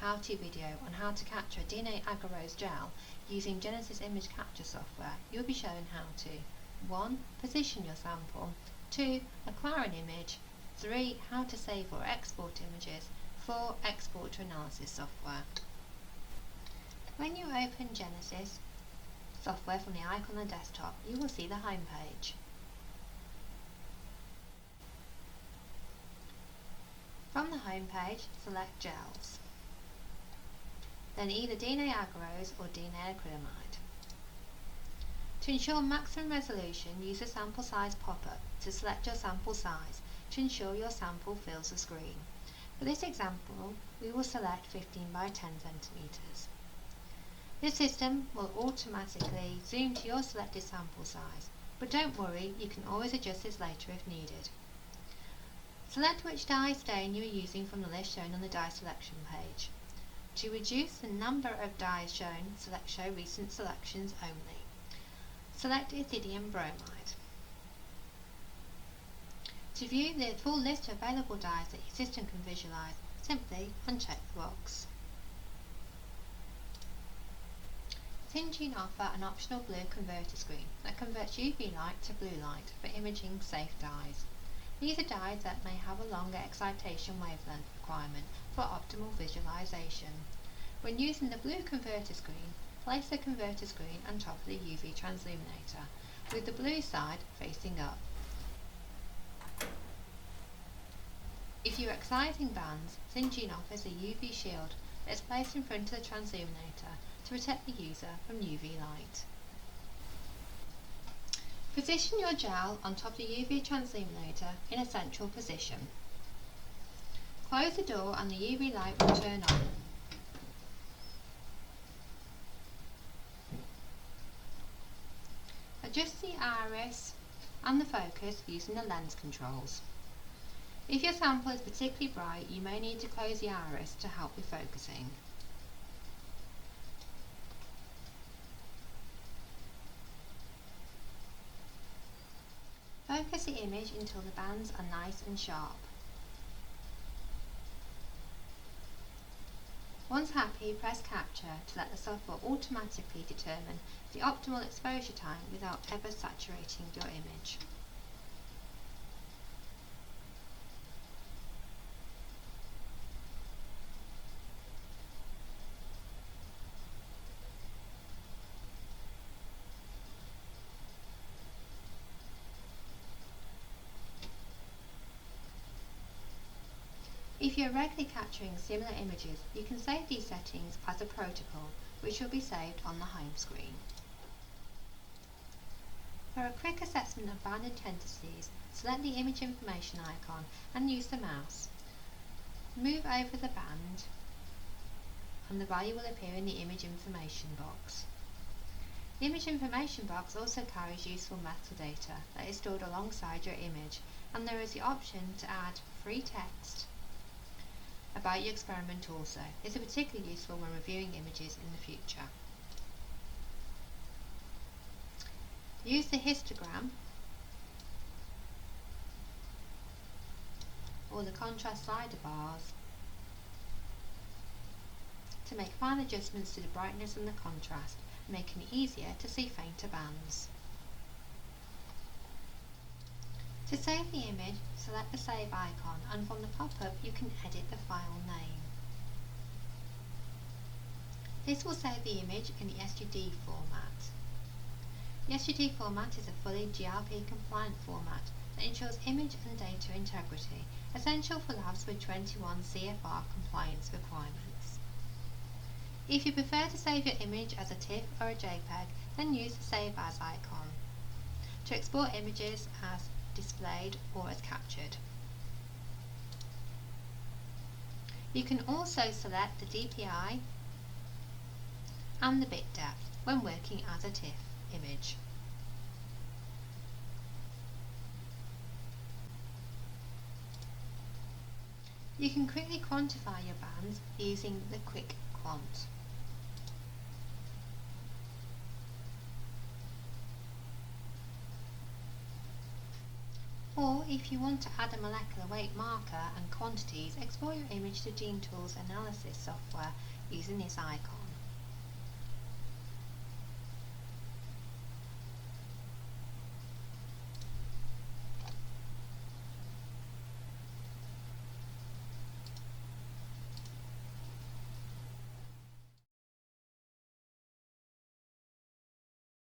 how-to video on how to capture DNA Agarose gel using Genesis image capture software. You'll be shown how to 1. Position your sample, 2. Acquire an image, 3. How to save or export images, 4. Export to analysis software. When you open Genesis software from the icon on the desktop, you will see the home page. From the home page, select Gels, then either DNA Agarose or DNA Acrylamide. To ensure maximum resolution, use the sample size pop-up to select your sample size to ensure your sample fills the screen. For this example, we will select 15 by 10 centimeters. This system will automatically zoom to your selected sample size, but don't worry, you can always adjust this later if needed. Select which dye stain you are using from the list shown on the dye selection page. To reduce the number of dyes shown, select Show Recent Selections only. Select Ethidium Bromide. To view the full list of available dyes that your system can visualize, simply uncheck the box. Syngene offer an optional blue converter screen that converts UV light to blue light for imaging safe dyes. These are dyes that may have a longer excitation wavelength requirement for optimal visualization. When using the blue converter screen, place the converter screen on top of the UV transilluminator, with the blue side facing up. If you are exciting bands, Syngene offers a UV shield that is placed in front of the transilluminator to protect the user from UV light. Position your gel on top of the UV transilluminator in a central position. Close the door and the UV light will turn on. Adjust the iris and the focus using the lens controls. If your sample is particularly bright, you may need to close the iris to help with focusing. Focus the image until the bands are nice and sharp. Once happy, press Capture to let the software automatically determine the optimal exposure time without ever saturating your image. If you are regularly capturing similar images, you can save these settings as a protocol, which will be saved on the home screen. For a quick assessment of band intensities, select the image information icon and use the mouse. Move over the band and the value will appear in the image information box. The image information box also carries useful metadata that is stored alongside your image, and there is the option to add free text about your experiment also. This is particularly useful when reviewing images in the future. Use the histogram or the contrast slider bars to make fine adjustments to the brightness and the contrast, making it easier to see fainter bands. To save the image, select the Save icon, and from the pop-up you can edit the file name. This will save the image in the SGD format. The SGD format is a fully GRP compliant format that ensures image and data integrity, essential for labs with 21 CFR compliance requirements. If you prefer to save your image as a TIFF or a JPEG, then use the Save As icon to export images as displayed or as captured. You can also select the DPI and the bit depth when working as a TIFF image. You can quickly quantify your bands using the Quick Quant. Or if you want to add a molecular weight marker and quantities, export your image to GeneTools analysis software using this icon.